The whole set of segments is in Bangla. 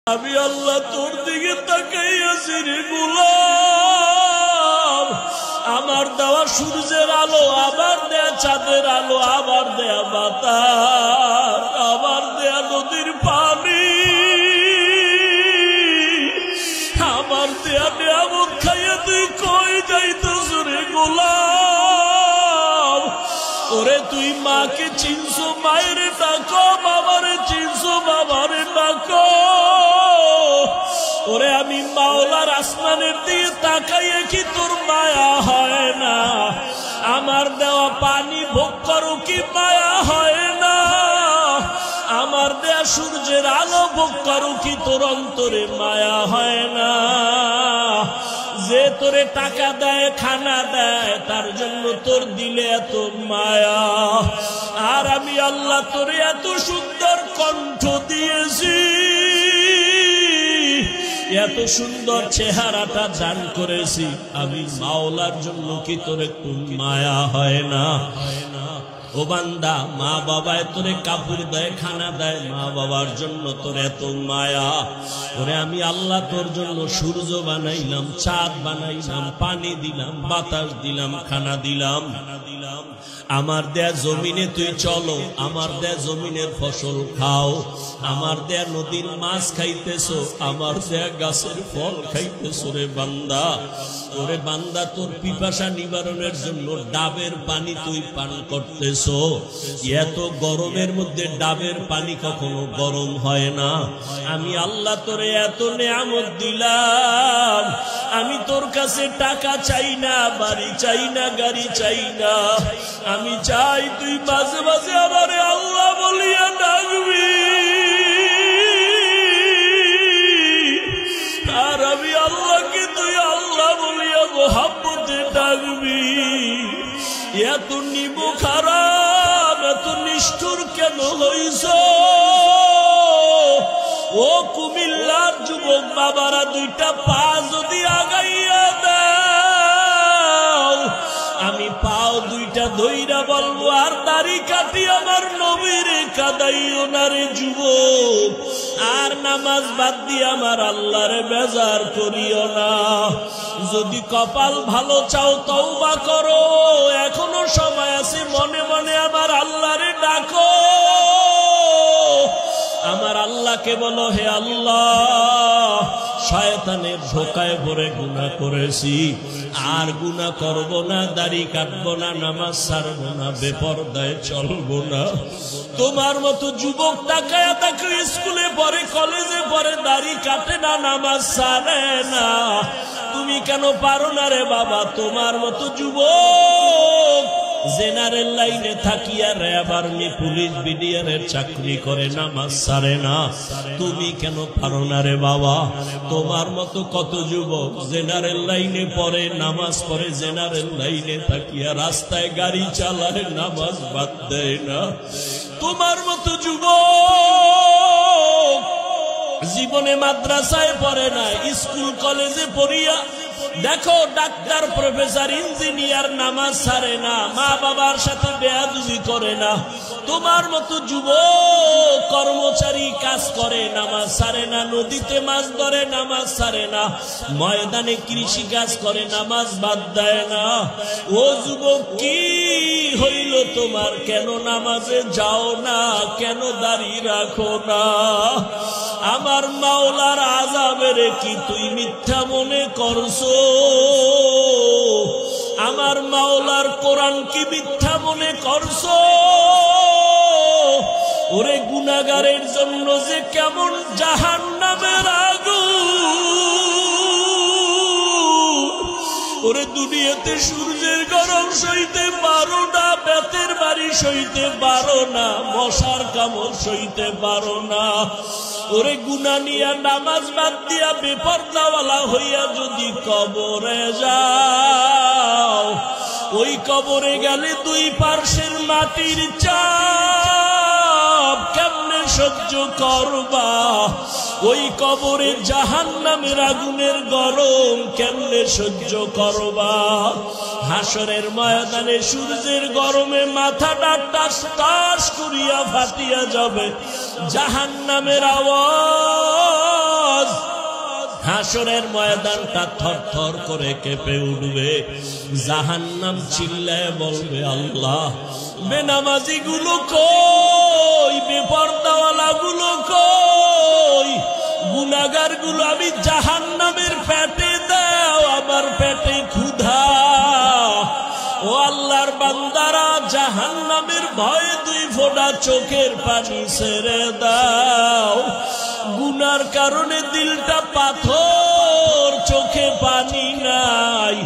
আমি আল্লাহ তোর দিকে তাকাইয়াছি রে গোলাম। আমার দেওয়া সূর্যের আলো, আবার দেয়া চাঁদের আলো, আবার দেয়া বাতাস, আবার দেয়া নদীর পানি, আমার দেয়া নিয়ামত খাইয়া তুই কই যাইতেছ রে গোলাম? ওরে তুই মাকে চিনছো, মায়ের ডাকো, বাবারে চিনছো, বাবারে ডাকো। ওরে আমি মাওলার আসমানের দিকে তাকাইয়ে কি তোর মায়া হয় না? আমার দেওয়া পানি ভোগ করো কি মায়া হয় না? আমার দেয়া সূর্যের আলো ভোগ করো কি তোর অন্তরে মায়া হয় না? যে তোরে টাকা দেয়, খানা দেয়, তার জন্য তোর দিলে এত মায়া। আর আমি আল্লাহ তোরে এত সুন্দর কণ্ঠ দিয়েছি, এত সুন্দর চেহারাটা দান করেছি, আমি মাওলার জন্য কি তোর একটু মায়া হয় না? ও বান্দা, মা বাবায় তোরে কাপড় দেয়, খানা দেয়, মা বাবার জন্য তোর এত মায়া। ওরে আমি আল্লাহ তোর জন্য সূর্য বানাইলাম, চাঁদ বানাইলাম, পানি দিলাম, বাতাস দিলাম, খানা দিলাম। আমার দেয়া জমিনে তুই চলো, আমার দেয়া জমিনের ফসল খাও, আমার দেয়া নদীর মাছ খাইতেছো, আমার দেয়া গাছের ফল খাইতেছো রে বান্দা। ওরে বান্দা, তোর পিপাসা নিবারণের জন্য ডাবের পানি তুই পান করতেছো। এত গরমের মধ্যে ডাবের পানি কখনো গরম হয় না। আমি আল্লাহ তোরে এত নেয়ামত দিলাম, আমি তোর কাছে টাকা চাই না, বাড়ি চাই না, গাড়ি চাই না। আমি চাই তুই মাঝে মাঝে আমারে আল্লাহ বলিয়া ডাকবি। আর আমি আল্লাহকে তুই আল্লাহ বলিয়া মোহাব্বতে ডাকবি। এত নিবু খারাপ, এত নিষ্ঠুর কেন হইছ? ও কুমিল্লার যুবক বাবারা, দুইটা পা যদি আগাইয়া দাও, আমি পাও দুইটা ধইরা বলবো, আর দাড়ি কাটি আমার নবীরে কাদাইও না রে যুবক। আর নামাজ বাদ দিয়ে আমার আল্লাহরে বেজার করিও না। যদি কপাল ভালো চাও তওবা করো, এখনো সময় আছে, মনে মনে আমার আল্লাহরে ডাকো। আমার আল্লাহকে বলো, হে আল্লাহ, শয়তানের ধোকায় পড়ে গুনাহ করেছি, আর গুনাহ করব না, দাড়ি কাটবো না, নামাজ ছাড়বো না, বেপরদায় চলবো না। তোমার মতো যুবক তাকায়া তাকে স্কুলে পড়ে, কলেজে পড়ে, দাড়ি কাটে না, নামাজ ছাড়ে না। তুমি কেন পারো না রে বাবা? তোমার মতো যুবক জেনারেল লাইনে থাকিয়া র্যাব, আর্মি, পুলিশ, বিডিআরের চাকরি করে, নামাজ ছাড়ে না। তুমি কেন পারো না রে বাবা? তোমার মতো কত যুবক জেনারেল লাইনে পড়ে, নামাজ পড়ে, জেনারেল লাইনে থাকিয়া রাস্তায় গাড়ি চালায়, নামাজ বাদ দেয় না। তোমার মতো যুবক জীবনে মাদ্রাসায় পড়ে না, স্কুল কলেজে পড়িয়া দেখো ডাক্তার, প্রফেসর, ইঞ্জিনিয়ার, নামাজ ছাড়ে না, মা বাবার সাথে বেয়াদবি করে না। তোমার মতো যুবক কর্মচারী কাজ করে, নামাজ ছাড়ে না, নদীতে মাছ ধরে, নামাজ ছাড়ে না, ময়দানে কৃষি কাজ করে, নামাজ বাদ দেয় না। ও যুবক, কি হইল তোমার? কেন নামাজে যাও না? কেন দাড়ি রাখো না? আমার মাওলার আযাবের কি তুই মিথ্যা মনে করছো? আমার মাওলার কোরআন কি মিথ্যা মনে করছো? ওরে গুনাহগারের জন্য যে কেমন জাহান্নামের আগুন! ওরে দুনিয়াতে সূর্যের গরম সইতে পারো না, বেতের বাড়ি সইতে পারো না, মশার কামড় সইতে পারো না। ওরে গুনাহ নিয়া, নামাজ বাদ দিয়া, বেপরদাওয়ালা হইয়া যদি কবরে যাও, ওই কবরে গেলে দুই পার্শ্বের মাটির চাপ কেমনে সহ্য করবা? ওই কবরে জাহান্নামের আগুনের গরম কেমনে সহ্য করবা? হাসরের ময়দানে সূর্যের গরমে মাথাটা টাস টাস করিয়া ফাটিয়া যাবে, জাহান্নামের আওয়াজ হাসরের ময়দানটা থরথর করে কেঁপে উঠবে। জাহান্নাম চিল্লায় বলবে, আল্লাহ, বেনামাজি গুলো কই, বেপরদাওয়ালা গুলো কই, গুনাহগার গুলো আমি জাহান্নামের পেটে দাও, আমার পেটে ক্ষুধা। ও আল্লাহর বান্দারা, জাহান্নামের ভয়ে 2 ফোঁটা চোখের পানি ছেড়ে দাও। গুনার কারণে দিলটা পাথর, চোখে পানি নাই।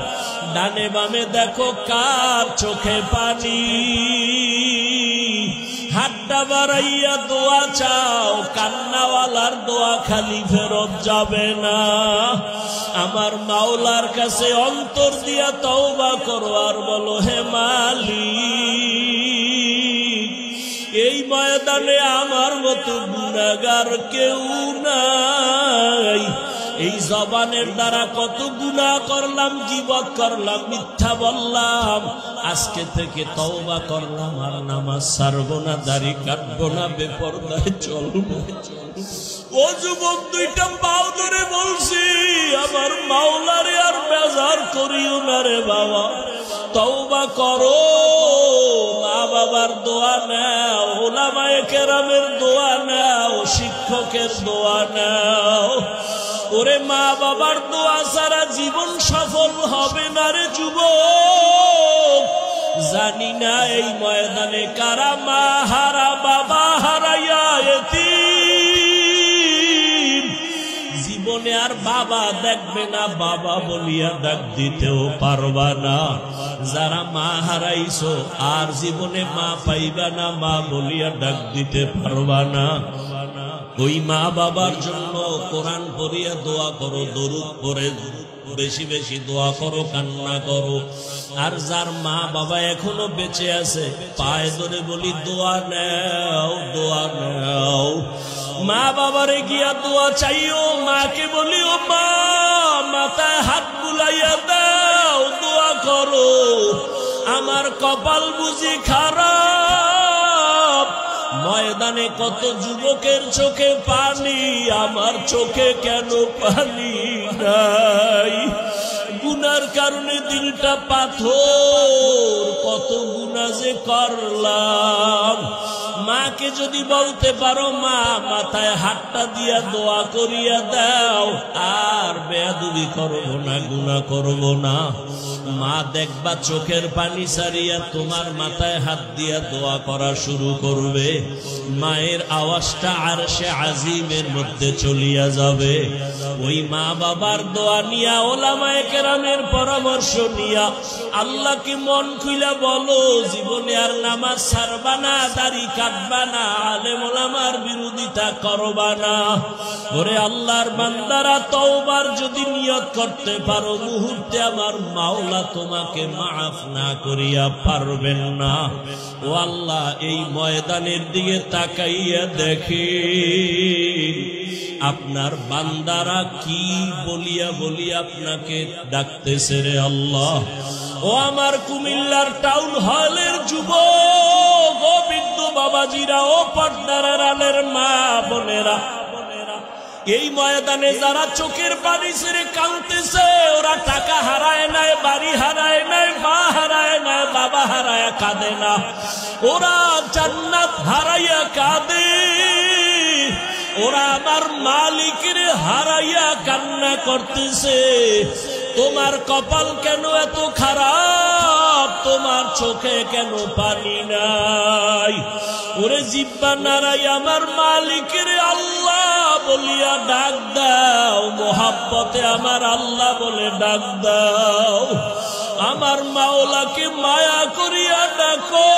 ডানে বামে দেখো কার চোখে পানি। হাতটা বাড়াইয়া দোয়া চাও, কান্নাওয়ালার দোয়া খালি ফেরত যাবে না। আমার মাওলার কাছে অন্তর দিয়া তওবা করো আর বলো, হে মালিক, এই ময়দানে আমার মতো গুনাহগার কেউ নাই। এই জবানের দ্বারা কত গুনাহ করলাম, গীবত করলাম, মিথ্যা বললাম। আজকে থেকে তওবা করলাম, আর নামাজ ছাড়বো না, দাড়ি কাটবো না, বেপরদায় চলবো। ও যুবক, 2টা পাও ধরে বলছি, আমার মাওলারে আর বেজার করিও না রে বাবা। তওবা করো, মা বাবার দোয়া নাও, উলামায়ে কেরামের দোয়া নাও, শিক্ষকের দোয়া নাও। ওরে মা বাবার দোয়া ছাড়া জীবন সফল হবে না রে যুবক। জানি না এই ময়দানে কারা মা হারা, বাবা হারাইয়া এতিম। জীবনে আর বাবা দেখবে না, বাবা বলিয়া ডাক দিতেও পারবা না। যারা মা হারাইছো আর জীবনে মা পাইবা না, মা বলিয়া ডাক দিতে পারবা না। ওই মা বাবার জন্য কোরআন পড়িয়া দোয়া করো, দরুদ পড়ে বেশি বেশি দোয়া করো, কান্না করো। আর যার মা বাবা এখনো বেঁচে আছে, পায়ে ধরে বলি দোয়া নাও, দোয়া নাও। মা বাবারে গিয়া দোয়া চাইও, মাকে বলি, ও মা, মাথায় হাত বুলাইয়া দাও, দোয়া করো। আমার কপাল বুঝি খারাপ, ময়দানে কত যুবকের চোখে পানি, আমার চোখে কেন পানি নাই? গুনার কারণে দিলটা পাথর, কত গুনাহ যে করলাম। মাকে যদি বলতে পারো, মা মাথায় হাতটা দিয়া দোয়া করিয়া দাও, আর বেয়াদবি করবো না, গুনাহ করবো না। মা দেখবা চোখের পানি ছাড়িয়া তোমার মাথায় হাত দিয়া দোয়া করা শুরু করবে। মায়ের আওয়াজটা আরশে আজিমের মধ্যে চলিয়া যাবে। ওই মা বাবার দোয়া নিয়া, ওলামায়ে কেরামের পরামর্শ নিয়া আল্লাহকে মন খুইলা বলো, জীবনে আর নামাজ ছাড়বা না, দাড়ি কাটবা না, আলেম ওলামার বিরোধিতা করবা না। ওরে আল্লাহর বান্দারা, তওবার যদি নিয়ত করতে পারো, মুহূর্তে আমার মাওলা তোমাকে মাফ না করিয়া পারবেন না। ও আল্লাহ, এই ময়দানের দিকে তাকাইয়া দেখি আপনার বান্দারা কি বলিয়া বলিয়া আপনাকে ডাকতেছে রে আল্লাহ। ও আমার কুমিল্লার টাউন হলের যুবক, ও বৃদ্ধ বাবাজিরা, ও পর্দার আড়ালের মা বোনেরা, এই ময়দানে যারা চোখের পানি ছেড়ে কাঁদতেছে, ওরা টাকা হারায় নাই, বাড়ি হারায় নাই, মা হারায় নাই, বাবা হারায় কাঁদে না, ওরা জান্নাত হারাইয়া কাঁদে। ওরা আমার মালিকের হারাইয়া কান্না করতেছে। তোমার কপাল কেন এত খারাপ? তোমার চোখে কেন পানি নাই? ওরে জিব্বা নাড়াই আমার মালিকের আল্লাহ বলিয়া ডাক দাও, মোহাব্বতে আমার আল্লাহ বলে ডাক দাও। আমার মাওলাকে মায়া করিয়া ডাকো,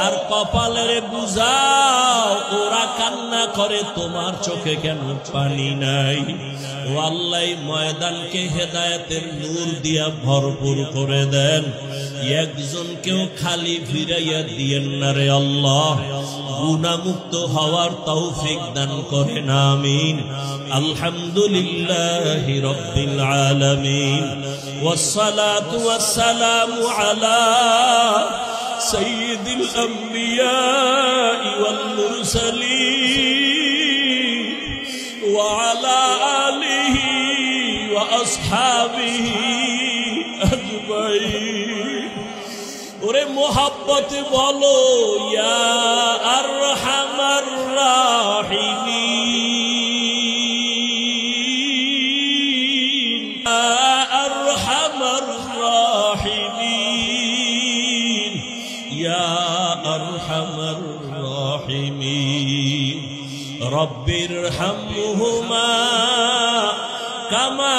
আর কপালের বুঝাও। ওরা কান্না করে, তোমার চোখে কেন পানি নাই? ও আল্লাহ, ময়দানকে হেদায়েতের নূর দিয়া ভরপুর করে দেন। একজনকেও খালি ফিরাইয়া দিয়েন না রে আল্লাহ। গুনাহমুক্ত হওয়ার তৌফিক দান করেন, আমিন। আলহামদুলিল্লাহি রাব্বিল আলামিন, ওয়াসসালাতু ওয়াসসালামু আলা سيد الأنبياء والمرسلين وعلى আসহাবিহি আজমাইন। ওরে মোহাব্বতে বলো ইয়া আরহামার রাহিমিন, ইয়া আরহামার রাহিমিন, ইয়া আরহামার রাহিমিন। রব্বিরহামহুমা কামা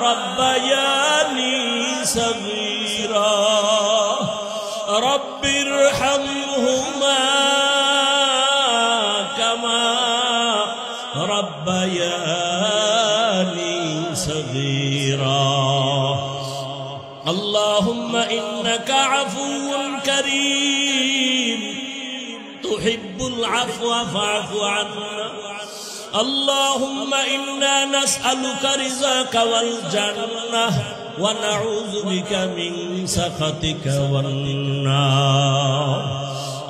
রাব্বায়ানি সগীরা, রব্বিরহামহুমা কামা রাব্বায়ানি সগীরা। আল্লাহুম্মা ইন্নাকা আফুউন কারীম তুহিব্বুল আফওয়া ফা'ফু আন্না। আল্লাহুম্মা ইন্না নাসআলুকা রিযাকা ওয়াল জান্নাহ ওয়া নাউযু বিকা মিন সাখাতিকা ওয়ান নার।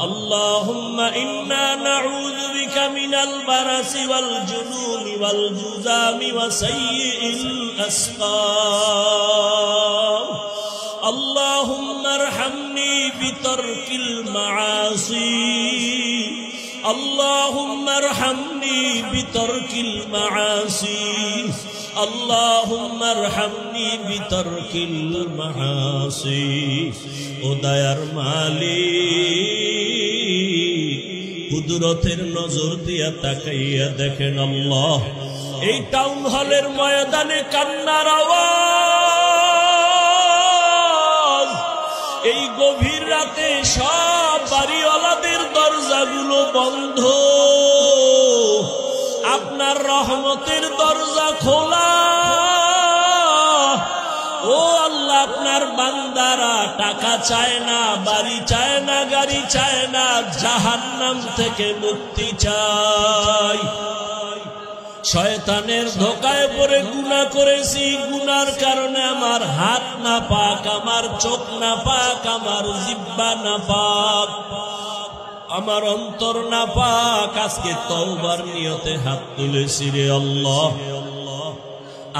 আল্লাহুম্মা ইন্না নাউযু বিকা মিনাল বারাসি ওয়াল জুনুনি ওয়াল জুযামি ওয়া সাইয়্যিল আসকাম। আল্লাহুম্মা আরহামনি বিতারকিল মাআসি। اللهم ارحمني بترك المعاصي، اللهم ارحمني بترك المعاصي। ও দয়ার মালিক, কুদরতের নজর দিয়া তাকাইয়া দেখেন আল্লাহ, এই টাউন হলের ময়দানে কান্নার আওয়াজ, এই গভীর রাতে সব বাড়িওয়ালাদের দরজাগুলো বন্ধ, আপনার রহমতের দরজা খোলা। ও আল্লাহ, আপনার বান্দারা টাকা চায় না, বাড়ি চায় না, গাড়ি চায় না, জাহান্নাম থেকে মুক্তি চায়। শয়তানের ধোকায় পড়ে গুনাহ করেছি, গুনার কারণে আমার হাত না পাক, আমার চোখ না পাক, আমার জিহ্বা না পাক, আমার অন্তর না পাক। আজকে তওবার নিয়তে হাত তুলেছি রে আল্লাহ,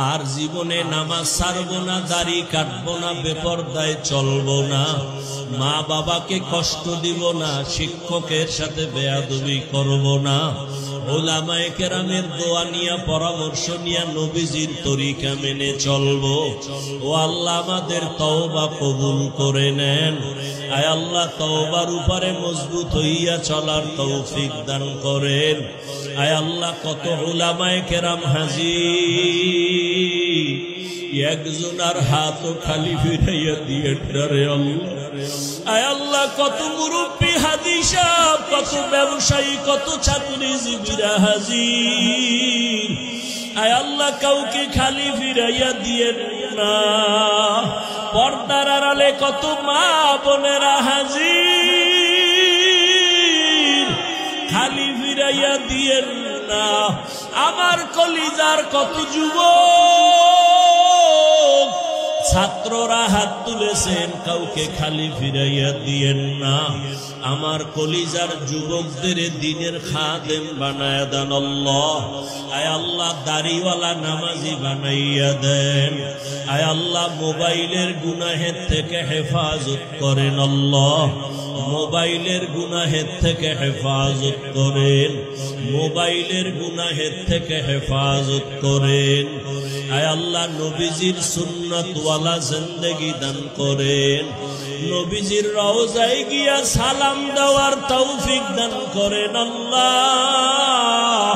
আর জীবনে নামাজ ছাড়বো না, দাড়ি কাটবো না, বেপরদায় চলবো না, মা বাবাকে কষ্ট দিব না, শিক্ষকের সাথে বেয়াদবি করব না, উলামায়ে কেরামের দোয়া নিয়া, পরামর্শ নিয়া নবীজির তরিকা মেনে চলবো। ও আল্লাহ, আমাদের তওবা কবুল করে নেন। আয় আল্লাহ, তওবার উপরে মজবুত হইয়া চলার তৌফিক দান করেন। আয় আল্লাহ, কত উলামায়ে কেরাম হাজির, একজনের হাতও খালি ফিরাইয়া দিয়ে রে আল্লাহ। আয় আল্লাহ, কত মুরব্বী হাজী সাহেব, কত ব্যবসায়ী, কত চাকরিজীবীরা হাজির। আয় আল্লাহ, কাউকে খালি ফিরাইয়া দিয়ে না। পর্দার আড়ালে কত মা বোনেরা হাজির, খালি ফিরাইয়া দিয়ে না। আমার কলিজার কত যুবক ছাত্ররা হাত তুলেছেন, কাউকে খালি ফিরাইয়া দিয়েন না। আমার কলিজার যুবকদের দিনের খাদেম বানায়া দেন আল্লাহ। আয় আল্লাহ, দাড়িওয়ালা নামাজি বানাইয়া দেন। আয় আল্লাহ, মোবাইলের গুনাহের থেকে হেফাজত করেন আল্লাহ, মোবাইলের গুনাহের থেকে হেফাজত করেন, মোবাইলের গুনাহের থেকে হেফাজত করেন। আয় আল্লাহ, নবীজির সুন্নাতওয়ালা জিন্দেগি দান করেন, নবীজির রওজায় গিয়া সালাম দেওয়ার তৌফিক দান করেন আল্লাহ।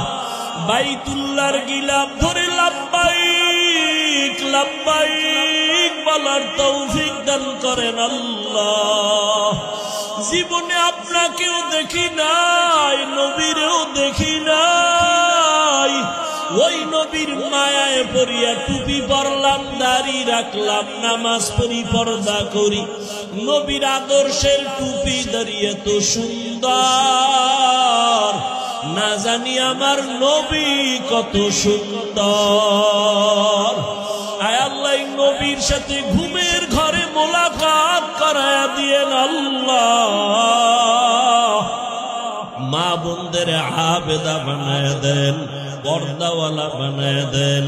বাইতুল্লাহর গিলাফ ধরে লাব্বাইক লাব্বাইক বলার তৌফিক দান করেন আল্লাহ। জীবনে আপনাকেও দেখি নাই, নবীরেও দেখি নাই, ওই নবীর মায়ায় পড়িয়া টুপি পরলাম, দাড়ি রাখলাম, নামাজ পড়ি, পর্দা করি, নবীর আদর্শের টুপি দাঁড়িয়ে তো সুন্দর, না জানি আমার নবী কত সুন্দর। আয় আল্লাহ, নবীর সাথে ঘুমের ঘরে মোলাকাত করায়া দিয়েন আল্লাহ। মা বোনদের আবেদা বানায় দেন, পর্দাওয়ালা বানায় দেন।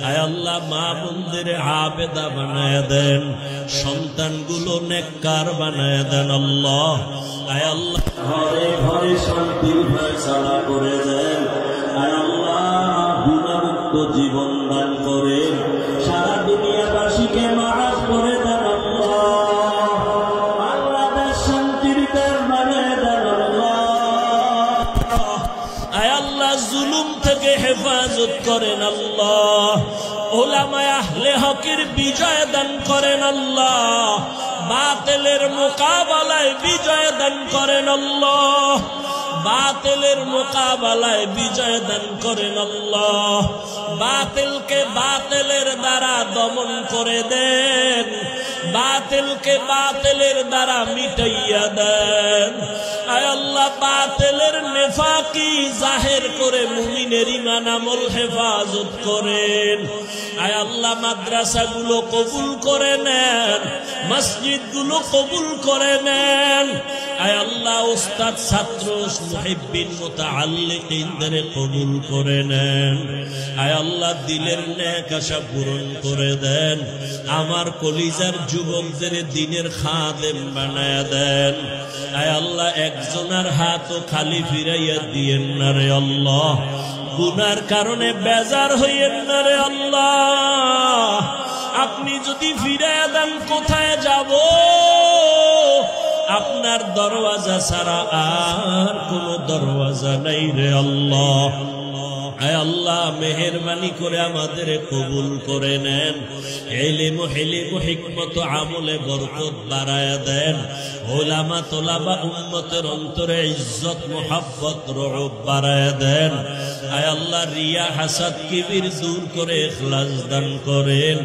আয় আল্লাহ মা বোনদের আবেদা বানায় দেন, সন্তানগুলো নেককার বানায় দেন আল্লাহ। আয় আল্লাহ ঘরে ঘরে শান্তির ফয়সালা করে দেন। আয় আল্লাহ গুনাহমুক্ত জীবন দান করেন, সারা দুনিয়াবাসীকে মাফ করে দেন আল্লাহ। বাংলাদেশ শান্তির দেশ বানায় দেন আল্লাহ। আয় আল্লাহ জুলুম থেকে হেফাজত করেন আল্লাহ। উলামায়ে আহলে হকের বিজয় দান করেন আল্লাহ। বাতিলের মোকাবেলায় বিজয় দান করেন আল্লাহ। বাতিলের মোকাবেলায় বিজয় দান করেন আল্লাহ। বাতিলকে বাতিলের দ্বারা দমন করে দেন, বাতিলকে বাতিলের দ্বারা মিটাইয়া দেন। আয় আল্লাহ বাতিলের নেফাকি জাহের করে মুমিনের ঈমান আমল হেফাজত করেন। আয় আল্লাহ মাদ্রাসাগুলো কবুল করে নেন, মসজিদগুলো কবুল করে নেন। আয় আল্লাহ উস্তাদ ছাত্র মুহিব্বিন মুতাআল্লিকিনদের কবুল করে নেন। আয় আল্লাহ দিলের নেক আশা পূরণ করে দেন। আমার কলিজার যুবকদের দিনের খাদেম বানায়া দেন। আয় আল্লাহ একজনের হাতও খালি ফিরাইয়া দিয়েন না রে আল্লাহ। গুনার কারণে বেজার হইয়েন না রে আল্লাহ। আপনি যদি ফিরাইয়া দেন কোথায় যাব? আপনার দরওয়াজা ছাড়া আর কোন দরওয়াজা নাই রে আল্লাহ। আয় আল্লাহ মেহেরবানি করে আমাদের কবুল করে নেন। ইলম হিলম হিকমত আমলে বরকত বাড়ায়া দেন। উলামা তোলাবা উম্মতের অন্তরে ইজ্জত মুহাব্বত রউব বাড়ায়া দেন। আয় আল্লাহ রিয়া হাসাদ কিবির দূর করে ইখলাস দান করেন।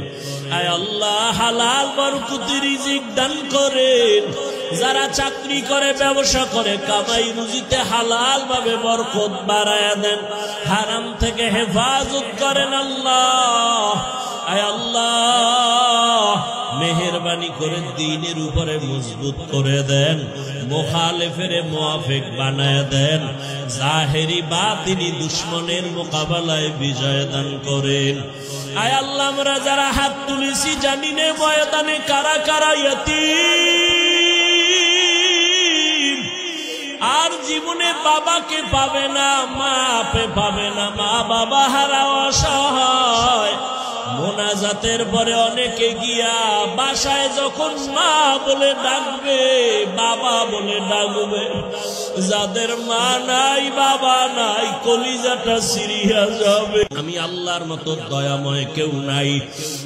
আয় আল্লাহ হালাল বরকতি রিজিক দান করেন। যারা চাকরি করে ব্যবসা করে কামাই রুজিতে হালাল ভাবে বরকত বাড়ায়া দেন। হারাম থেকে হেফাজত করেন আল্লাহ। আয় আল্লাহ মেহেরবানি করে দ্বীনের উপরে মজবুত করে দেন। মুখালিফের মুআফিক বানায় দেন। জাহেরি বাতিনি দুশমনের মোকাবেলায় বিজয় দান করেন। আয় আল্লাহ আমরা যারা হাত তুলেছি জানি নে ময়দানে কারা কারা ইয়াতীম, আর জীবনে বাবাকে পাবে না, মা পাবে না, মা বাবা হারা অসহায়। মোনাজাতের পরে অনেকে গিয়া বাসায় যখন মা বলে ডাকবে, বাবা বলে ডাকবে, যাদের মা নাই বাবা নাই কলিজাটা সিরিয়া যাবে। আমি আল্লাহর মতো দয়াময় কেউ নাই,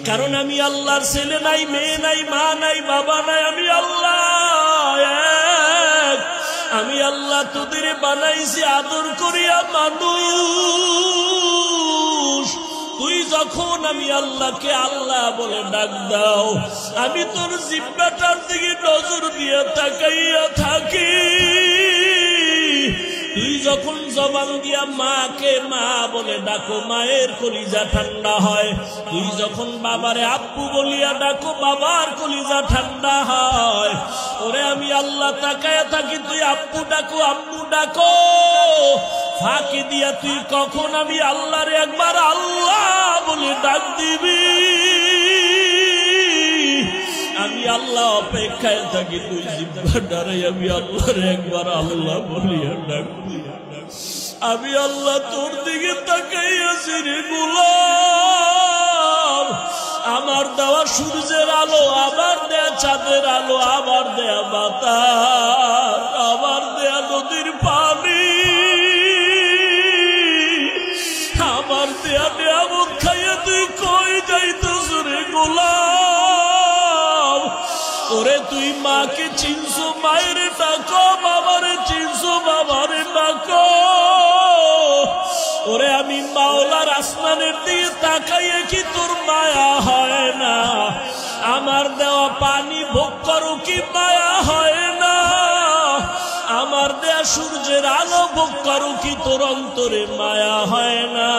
কারণ আমি আল্লাহর ছেলে নাই, মেয়ে নাই, মা নাই, বাবা নাই। আমি আল্লাহ এক। আমি আল্লাহ তোদের বানাইছি আদর করিয়া মানুষ। তুই যখন আমি আল্লাহকে আল্লাহ বলে ডাক দাও, আমি তোর জিব্বাটার দিকে নজর দিয়ে তাকাইয়া থাকি। তুই যখন জবান দিয়া মাকে মা বলে ডাকো, মায়ের কলিজা ঠান্ডা হয়। তুই যখন বাবারে আব্বু বলিয়া ডাকো, বাবার কলিজা ঠান্ডা হয়। ওরে আমি আল্লাহ তাকায়া থাকি, তুই আব্বু ডাকো, আব্বু ডাকো। ফাঁকি দিয়া তুই কখন আমি আল্লাহরে একবার আল্লাহ বলে ডাক দিবি? আমি আল্লাহ অপেক্ষায় থাকি, তুই জিব্বাটারে আমি আল্লাহরে একবার আল্লাহ বলিয়া ডাক দিবি। আমি আল্লাহ তোর দিকে তাকাইয়াছি রে গোলাম। আমার দেওয়া সূর্যের আলো, আবার দেয়া চাঁদের আলো, আবার দেয়া বাতাস, আবার দেয়া নদীর পানি, আমার দেয়া নিয়ামত খাইয়া তুই কই যাইতেছ রে গোলাম? ওরে তুই মাকে চিনছো, মায়ের ডাকো, বাবারে চিনছো, বাবারে ডাকো। ওরে আমি মাওলার আসমানের দিকে তাকাইয়ে কি তোর মায়া হয় না? আমার দেওয়া পানি ভোগ করো কি মায়া হয় না? আমার দেয়া সূর্যের আলো ভোগ করো কি তোর অন্তরে মায়া হয় না?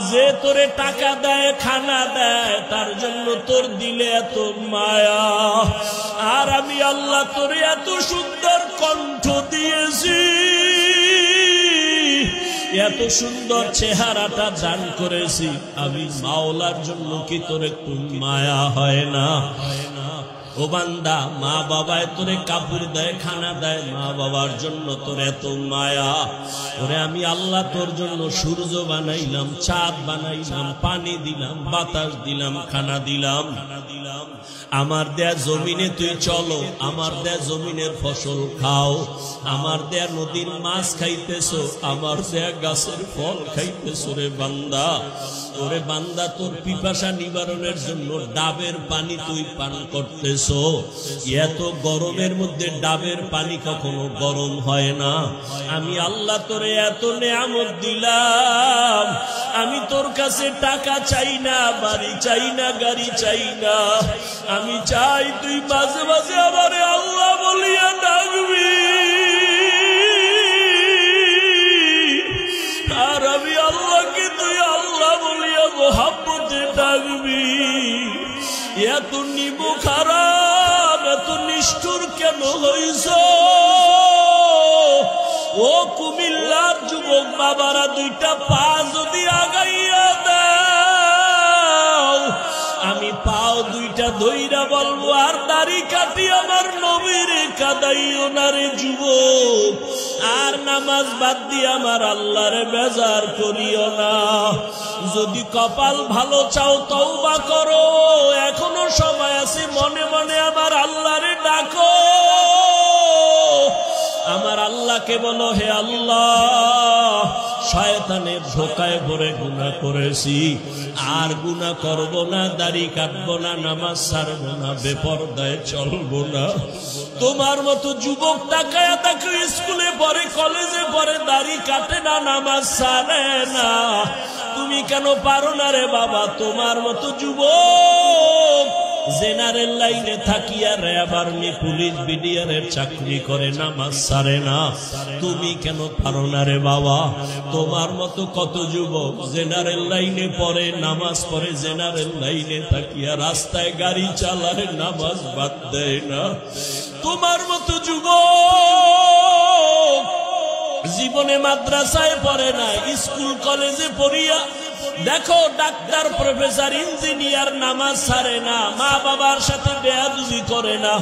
যে তোরে টাকা দেয়, খানা দেয়, তার জন্য তোর দিলে এত মায়া। আর আমি আল্লাহ তোরে এত সুন্দর কণ্ঠ দিয়েছি, এত সুন্দর চেহারাটা দান করেছি আমি মাওলার জন্য কি তোর একটু মায়া হয় না? ও বান্দা, মা বাবায় তোরে কাপড় দেয়, খানা দেয়, মা বাবার জন্য তোর এত মায়া। ওরে আমি আল্লাহ তোর জন্য সূর্য বানাইলাম, চাঁদ বানাইলাম, পানি দিলাম, বাতাস দিলাম, খানা দিলাম। আমার দেয়া জমিনে তুই চলো, আমার দেয়া জমিনের ফসল খাও, আমার দেয়া নদীর মাছ খাইতেছো, আমার দেয়া গাছের ফল খাইতেছো। রে বান্দা, ওরে বান্দা, তোর পিপাসা নিবারণের জন্য ডাবের পানি তুই পান করতেছো। এত গরমের মধ্যে ডাবের পানি কখনো গরম হয় না। আমি আল্লাহ তোরে এত নেয়ামত দিলাম, আমি তোর কাছে টাকা চাই না, বাড়ি চাই না, গাড়ি চাই না। আমি চাই তুই মাঝে মাঝে আমারে আল্লাহ বলিয়া ডাকবি, আর আমি আল্লাহকে তুই আল্লাহ বলিয়া মোহাব্বতে ডাকবি। এত নিবো খারাপ, এত নিষ্ঠুর কেন হইছ? ও কুমিল্লার যুবক বাবারা, দুইটা পা যদি আগাইয়া দাও, আমি পাও দুইটা ধইরা বলবো, আর দাড়ি কাটি আমার নবীর কাদাইও না রে যুবক, আর নামাজ বাদ দিয়ে আমার আল্লাহরে বেজার করিও না। যদি কপাল ভালো চাও তওবা করো, এখনো সময় আছে, মনে মনে আমার আল্লাহরে ডাকো। আমার আল্লাহকে বলো, হে আল্লাহ, শয়তানের ধোকায় পড়ে গুনাহ করেছি, আর গুনাহ করব না, দাড়ি কাটবো না, নামাজ ছাড়বো না, বেপরদায় চলবো না। তোমার মতো যুবক তাকায়া তাকে স্কুলে পড়ে, কলেজে পড়ে, দাড়ি কাটে না, নামাজ ছাড়ে না। তুমি কেন পারো না রে বাবা? তোমার মতো যুবক জেনারেল লাইনে থাকিয়া র্যাব, আর্মি, পুলিশ, বিডিআরের চাকরি করে, নামাজ ছাড়ে না। তুমি কেন পারো না রে বাবা? তোমার মতো কত যুবক জেনারেল লাইনে পড়ে, নামাজ পড়ে, জেনারেল লাইনে থাকিয়া রাস্তায় গাড়ি চালায়, নামাজ বাদ দেয় না। তোমার মতো যুবক জীবনে মাদ্রাসায় পড়ে না, স্কুল কলেজে পড়িয়া দেখো ডাক্তার, প্রফেসর, ইঞ্জিনিয়ার, নামাজ ছাড়ে না, মা বাবার সাথে বেয়াদবি করে না।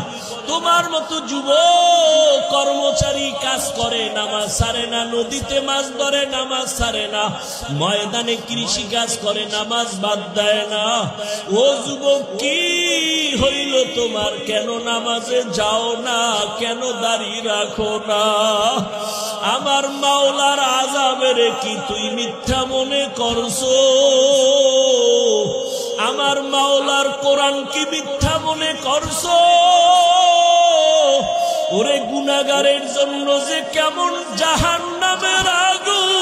তোমার মতো যুবক কর্মচারী কাজ করে, নামাজ ছাড়ে না, নদীতে মাছ ধরে, নামাজ ছাড়ে না, ময়দানে কৃষি কাজ করে, নামাজ বাদ দেয় না। ও যুবক, কি হইল তোমার? কেন নামাজে যাও না? কেন দাঁড়িয়ে রাখো না? আমার মাওলার আযাবের কি তুই মিথ্যা মনে করছো? আমার মাওলার কোরআন কি মিথ্যা মনে করছো? ওরে গুনাহগারের জন্য যে কেমন জাহান্নামের আগুন,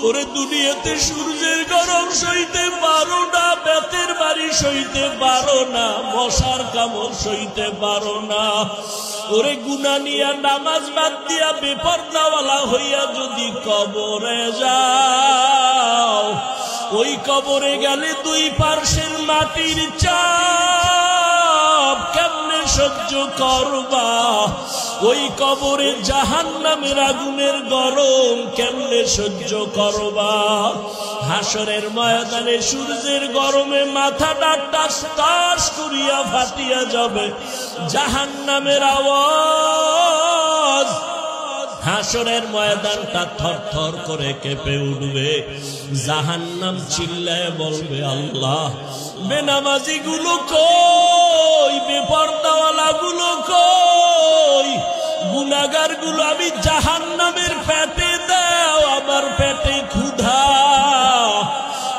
ওরে দুনিয়াতে সূর্যের গরম সইতে পারো না, বেতের বাড়ি সইতে পারো না, মশার কামড় সইতে পারো না। ওরে গুনাহ নিয়া নামাজ বাদ দিয়া বেপরদাওয়ালা হইয়া যদি কবরে যাও, ওই কবরে গেলে দুই পার্শ্বের মাটির চাপ কেমনে সহ্য করবা? ওই কবরে জাহান্নামের আগুনের গরম কেমনে সহ্য করবা? হাসরের ময়দানে সূর্যের গরমে মাথাটা টাস টাস করিয়া ফাটিয়া যাবে, জাহান্নামের আওয়াজ। হাসরের ময়দানটা থরথর করে কেঁপে উঠবে, জাহান্নাম চিল্লায় বলবে, আল্লাহ, বেনামাজি গুলো কই? বেপরদাওয়ালা গুলো কই? গুনাহগার গুলো আমি জাহান্নামের পেটে দাও, আমার পেটে ক্ষুধা।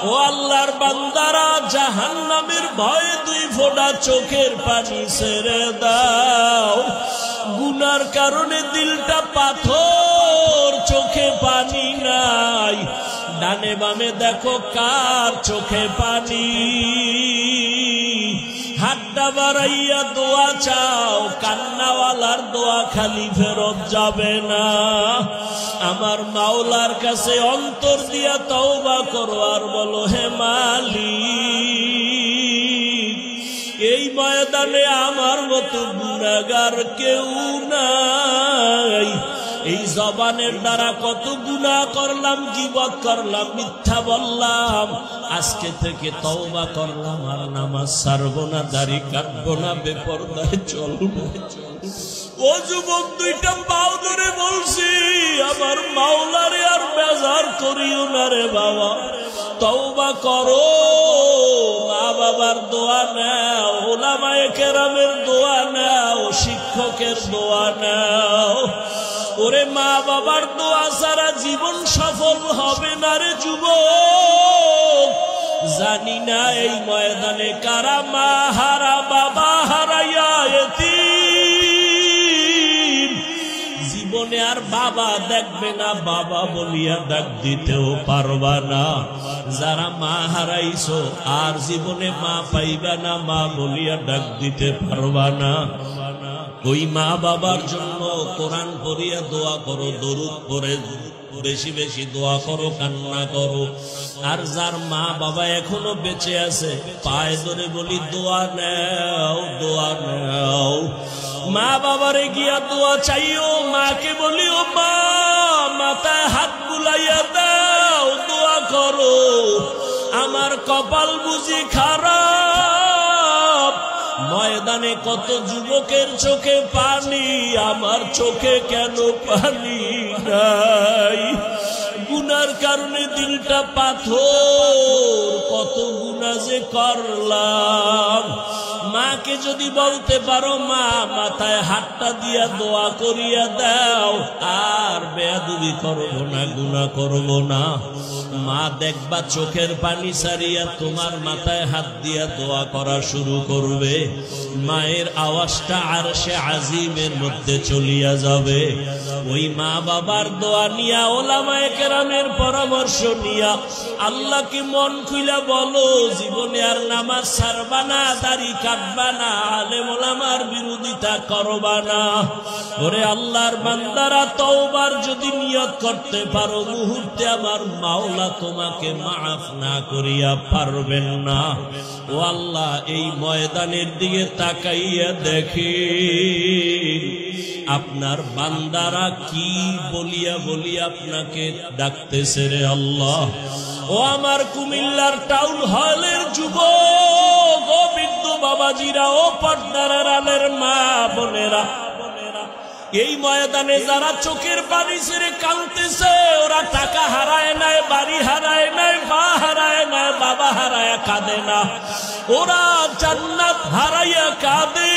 ও আল্লাহর বান্দারা, জাহান্নামের ভয়ে দুই ফোঁটা চোখের পানি ছেড়ে দাও। গুনার কারণে দিলটা পাথর, চোখে পানি নাই। ডানে বামে দেখো কার চোখে পানি। হাতটা বাড়াইয়া দোয়া চাও, কান্নাওয়ালার দোয়া খালি ফেরত যাবে না। আমার মাওলার কাছে অন্তর দিয়া তওবা করো আর বলো, হে মালিক, এই ময়দানে আমার মতো গুনাহগার কেউ নাই, এই জবানের দ্বারা কত গুনাহ করলাম, গীবত করলাম, মিথ্যা বললাম। আজকে থেকে তওবা করলাম, আর নামাজ ছাড়বো না, দাড়ি কাটবো না, বেপরদায় চলবো। ও যুবক, দুইটা পাও ধরে বলছি, আমার মাওলারে আর বেজার করিও না রে বাবা। তওবা করো, মা বাবার দোয়া নাও, উলামায়ে কেরামের দোয়া নাও, শিক্ষকের দোয়া নাও। ওরে মা বাবার দোয়া ছাড়া জীবন সফল হবে না রে যুবক। জানি না এই ময়দানে কারা মা হারা, বাবা হারাইয়া এতিম। জীবনে আর বাবা দেখবে না, বাবা বলিয়া ডাক দিতেও পারবা না। যারা মা হারাইছো আর জীবনে মা পাইবা না, মা বলিয়া ডাক দিতে পারবা না। ওই মা বাবার জন্য কোরআন পড়িয়া দোয়া করো, দরুদ পড়ে বেশি বেশি দোয়া করো, কান্না করো। আর যার মা বাবা এখনো বেঁচে আছে, পায়ে ধরে বলি দোয়া নাও, দোয়া নাও। মা বাবারে গিয়া দোয়া চাইও, মাকে বলিও মা, মাথায় হাত বুলাইয়া দাও, দোয়া করো। আমার কপাল বুঝি খারাপ, ময়দানে কত যুবকের চোখে পানি, আমার চোখে কেন পানি নাই? গুনার কারণে দিলটা পাথর, কত গুনাহ যে করলাম। মাকে যদি বলতে পারো মা, মাথায় হাতটা দিয়া দোয়া করিয়া দাও, আর বেয়াদবি করবো না, গুনাহ করবো না। মা দেখবা চোখের পানি সারিয়া তোমার মাথায় হাত দিয়া দোয়া করা শুরু করবে। মায়ের আওয়াজটা আরশে আজিমের মধ্যে চলিয়া যাবে। ওই মা বাবার দোয়া নিয়া, উলামায়ে কেরামের পরামর্শ নিয়া আল্লাহকে মন খুইলা বলো, জীবনে আর নামাজ ছাড়বা না, দাড়ি কাটবা না, আলেম ওলামার বিরোধিতা করবা না। ওরে আল্লাহর বান্দারা, তওবার যদি নিয়ত করতে পারো, মুহূর্তে আমার মাওলা তোমাকে মাফ না করিয়া পারবেন না। ও আল্লাহ, এই ময়দানের দিকে তাকাইয়া দেখি আপনার বান্দারা কি বলিয়া বলিয়া আপনাকে ডাকতেছে রে আল্লাহ। ও আমার কুমিল্লার টাউন হলের যুবক, ও বৃদ্ধ বাবাজিরা, ও পর্দার আড়ালের মা বোনেরা, এই ময়দানে যারা চোখের পানি ছেড়ে কাঁদতেছে, ওরা টাকা হারায় নাই, বাড়ি হারায় নাই, মা হারায় নাই, বাবা হারায় কাঁদে না, ওরা জান্নাত হারাইয়া কাঁদে।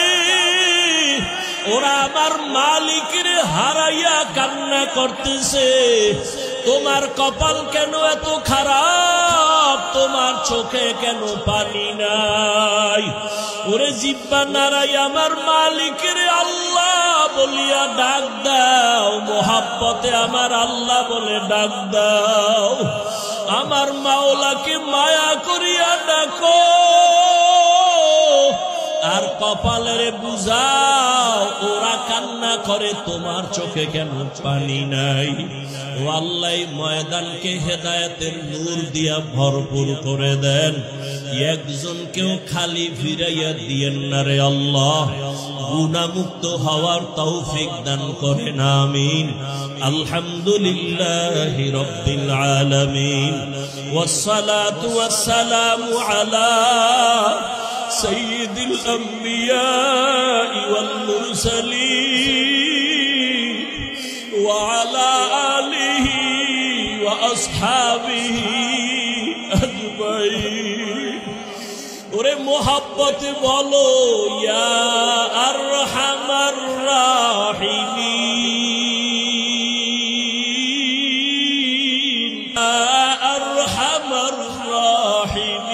ওরা আমার মালিকের হারাইয়া কান্না করতেছে। তোমার কপাল কেন এত খারাপ? তোমার চোখে কেন পানি নাই? ওরে জিব্বা নারাই আমার মালিকের আল্লাহ বলিয়া ডাক দাও, মোহাব্বতে আমার আল্লাহ বলে ডাক দাও। আমার মাওলাকে মায়া করিয়া ডাকো, আর কপালের বুঝাও। ওরা কান্না করে, তোমার চোখে কেন পানি নাই? ও আল্লাহ, ময়দানকে হেদায়েতের নূর দিয়া ভরপুর করে দেন। একজনকেও খালি ফিরাইয়া দিয়েন না রে আল্লাহ। গুনাহমুক্ত হওয়ার তৌফিক দান করেন, আমিন। আলহামদুলিল্লাহি রাব্বিল আলামিন, ওয়াসসালাতু ওয়াসসালামু আলা سيد الأنبياء والمرسلين وعلى آله وأصحابه أجمعين। ওরে মোহাব্বতে বলো, ইয়া আরহামার রাহিমিন, ইয়া আরহামার রাহিমিন,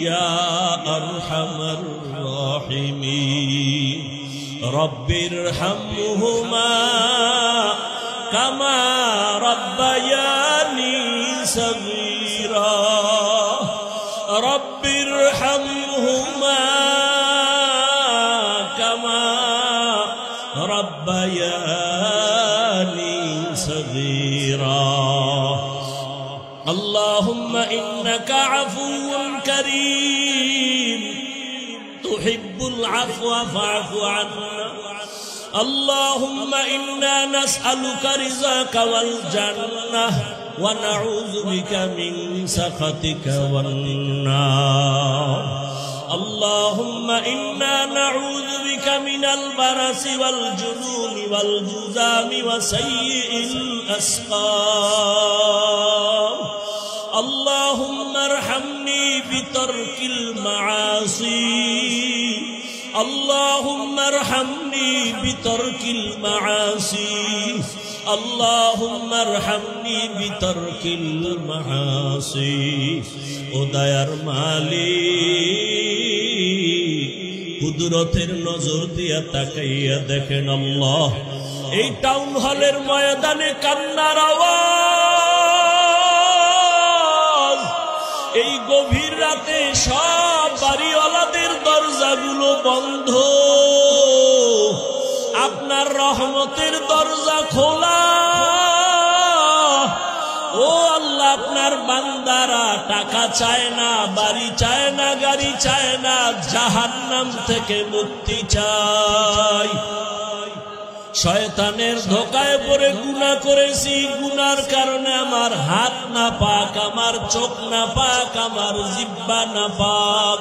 ইয়া আরহামার রাহিমিন। রব্বিরহামহুমা কামা রব্বায়ানি সগীরা, রব্বিরহামহুমা কামা রব্বায়ানি সগীরা। اللهم إنك عفو كريم تحب العفو فاعف عنا اللهم إنا نسألك رزقك والجنة ونعوذ بك من سخطك والنار. اللهم إنا نعوذ بك من البرص والجنون والجذام وسيء الأسقام. اللهم ارحمني بترك المعاصي. اللهم ارحمني بترك المعاصي. اللهم ارحمني بترك المعاصي. ও দয়ার মালিক, কুদরতের নজর দিয়া তাকাইয়া দেখেন আল্লাহ, এই টাউন হলের ময়দানে কান্নার আওয়াজ, এই গভীর রাতে সব বাড়িওয়ালাদের দরজাগুলো বন্ধ, আপনার রহমতের দরজা খোলা। ও আল্লাহ, আপনার বান্দারা টাকা চায় না, বাড়ি চায় না, গাড়ি চায় না, জাহান্নাম থেকে মুক্তি চায়। শয়তানের ধোকায় পড়ে গুনাহ করেছি, গুনার কারণে আমার হাত না পাক, আমার চোখ না পাক, আমার জিহ্বা না পাক,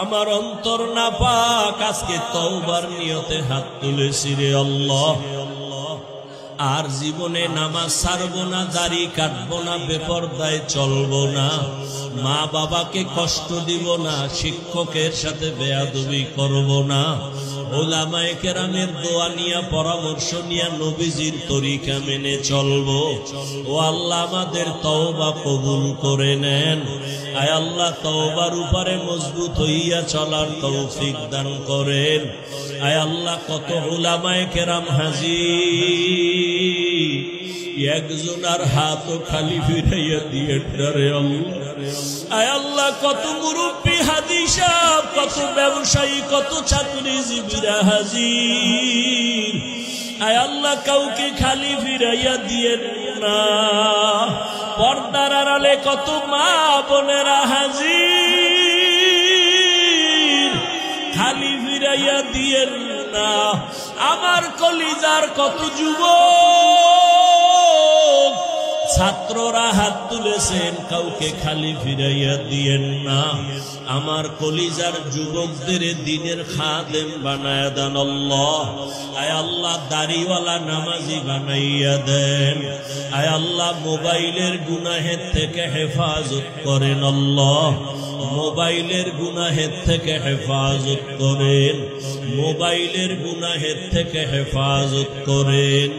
আমার অন্তর না পাক। আজকে তওবার নিয়তে হাত তুলেছি রে আল্লাহ। আর জীবনে নামাজ ছাড়বো না, দাড়ি কাটবো না, বেপরদায় চলবো না, মা বাবাকে কষ্ট দিব না, শিক্ষকের সাথে বেয়াদবি করব না, ওলামায়ে কেরামের দোয়া নিয়া, পরামর্শ নিয়া নবীজির তরিকা মেনে চলবো। ও আল্লাহ, আমাদের তওবা কবুল করে নেন। আয় আল্লাহ, তওবার উপরে মজবুত হইয়া চলার তৌফিক দান করেন। আয় আল্লাহ, কত উলামায়ে কেরাম হাজির, একজন আর হাতও খালি ফিরাইয়া দিয়ে রে আল্লাহ। আয় আল্লাহ, কত মুরব্বী হাজি সাহেব, কত ব্যবসায়ী, কত চাকরিজীবীরা হাজির। আয় আল্লাহ, কাউকে খালি ফিরাইয়া দিয়ে না। পর্দার আড়ালে কত মা বোনেরা হাজির, খালি ফিরাইয়া দিয়ে না। আমার কলিজার কত যুবক ছাত্ররা হাত তুলেছেন, কাউকে খালি ফিরাইয়া দিয়েন না। আমার কলিজার যুবকদের দিনের খাদেম বানায়া দেন আল্লাহ। আয় আল্লাহ, দাড়িওয়ালা নামাজি বানাইয়া দেন। আয় আল্লাহ, মোবাইলের গুনাহের থেকে হেফাজত করেন আল্লাহ, মোবাইলের গুনাহের থেকে হেফাজত করেন, মোবাইলের গুনাহের থেকে হেফাজত করেন।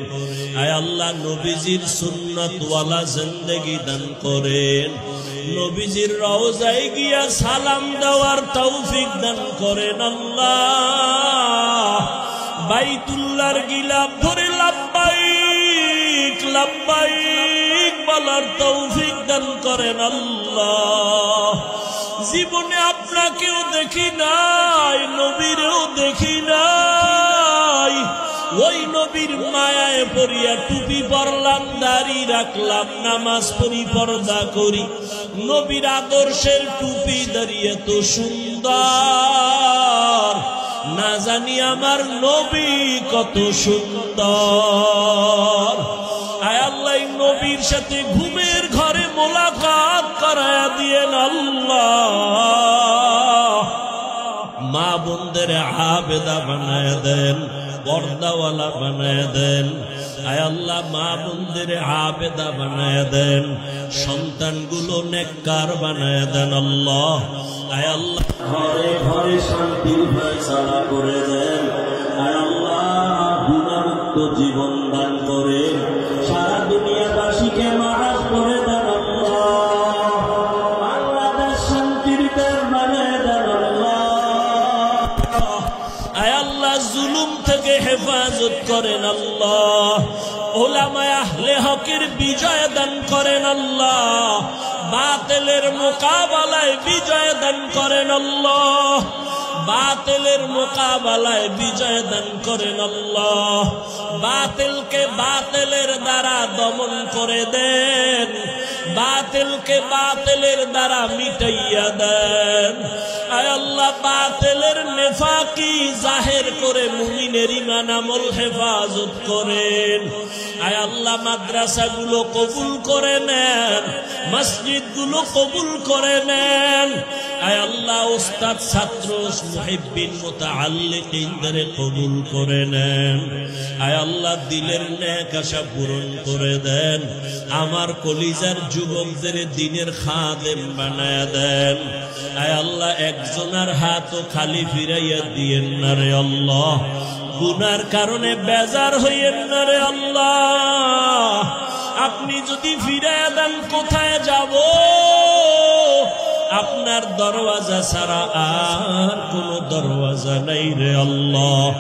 আয় আল্লাহ, নবীজির সুন্নাতওয়ালা জিন্দেগি দান করেন, নবীজির রওজায় গিয়া সালাম দেওয়ার তৌফিক দান করেন আল্লাহ। বাইতুল্লাহর গিলাফ ধরে লাব্বাইক লাব্বাইক বলার তৌফিক দান করেন আল্লাহ। জীবনে আপনাকেও দেখি নাই, নবীরেও দেখি নাই, ওই নবীর মায়ায় পড়িয়া টুপি পরলাম, দাড়ি রাখলাম, নামাজ পড়ি, পর্দা করি, নবীর আদর্শের টুপি দাঁড়িয়ে তো সুন্দর, না জানি আমার নবী কত সুন্দর। আয় আল্লাহ, নবীর সাথে ঘুমের ঘরে মোলাকাত করায়া দিয়েন আল্লাহ। মা বোনদের আবেদা বানায় দেন, পর্দাওয়ালা বানায় দেন। আয় আল্লাহ, মা বোনদের আবেদা বানায় দেন, সন্তানগুলো নেককার বানায় দেন আল্লাহ। আয় আল্লাহ, ঘরে ঘরে শান্তির ফয়সালা করে দেন। আয় আল্লাহ, গুনাহমুক্ত জীবন দান করে সারা দুনিয়াবাসীকে মাফ করে দেন আল্লাহ। বাংলাদেশ শান্তির দেশ বানায় দেন আল্লাহ। আয় আল্লাহ, জুলুম থেকে হেফাজত করেন আল্লাহ। উলামায়ে আহলে হকের বিজয় দান করেন আল্লাহ। বাতিলের মোকাবেলায় বিজয় দান করেন আল্লাহ। বাতিলের মোকাবেলায় বিজয় দান করেন আল্লাহ। বাতিলকে বাতিলের দ্বারা দমন করে দেন, বাতিলকে বাতিলের দ্বারা মিটাইয়া দেন। আয় আল্লাহ বাতিলের নেফাকি জাহের করে মুমিনের ঈমান আমল হেফাজত করেন। আয় আল্লাহ মাদ্রাসাগুলো কবুল করে নেন, মসজিদগুলো কবুল করে নেন। আয় আল্লাহ উস্তাদ ছাত্র মুহিব্বিন মুতাআল্লিকিনদের কবুল করে নেন। আয় আল্লাহ দিলের নেক আশা পূরণ করে দেন। আমার কলিজার যুবকদের দ্বীনের খাদেম বানায়া দেন। আয় আল্লাহ একজনের হাতও খালি ফিরাইয়া দিয়েন না রে আল্লাহ। গুনার কারণে বেজার হইয়েন না রে আল্লাহ। আপনি যদি ফিরাইয়া দেন কোথায় যাব? আপনার দরওয়াজা ছাড়া আর কোন দরওয়াজা নাই রে আল্লাহ।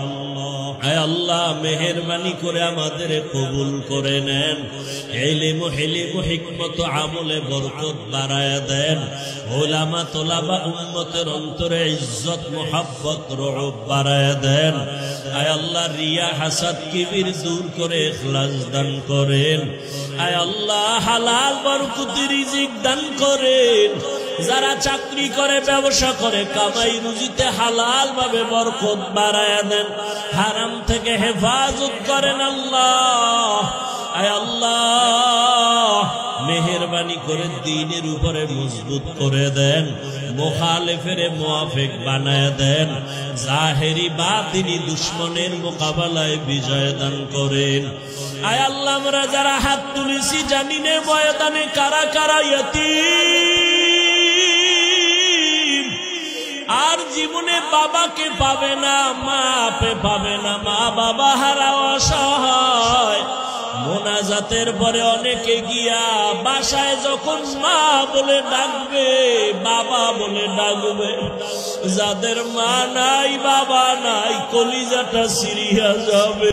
আয় আল্লাহ মেহেরবানি করে আমাদের কবুল করে নেন। ইলম হিলম হিকমত আমলে বরকত বাড়ায়া দেন। উলামা তোলাবা উম্মতের অন্তরে ইজ্জত মুহাব্বত রউফ বাড়ায়া দেন। আয় আল্লাহ রিয়া হাসাদ কিবির দূর করে ইখলাস দান করেন। আয় আল্লাহ হালাল বরকতি রিজিক দান করেন। যারা চাকরি করে ব্যবসা করে কামাই রুজিতে হালাল ভাবে বরকত বাড়ায়া দেন। হারাম থেকে হেফাজত করেন আল্লাহ। আয় আল্লাহ মেহেরবানি করে দ্বীনের উপরে মজবুত করে দেন। মুখালিফের মুআফিক বানায় দেন। জাহেরি বাতিনি দুশমনের মোকাবেলায় বিজয় দান করেন। আয় আল্লাহ আমরা যারা হাত তুলেছি জানি না ময়দানে কারা কারা ইয়াতীম, আর জীবনে বাবাকে পাবে না, মা পাবে না, মা বাবা হারা অসহায়। মোনাজাতের পরে অনেকে গিয়া বাসায় যখন মা বলে ডাকবে, বাবা বলে ডাকবে, যাদের মা নাই বাবা নাই কলিজাটা সিরিয়া যাবে।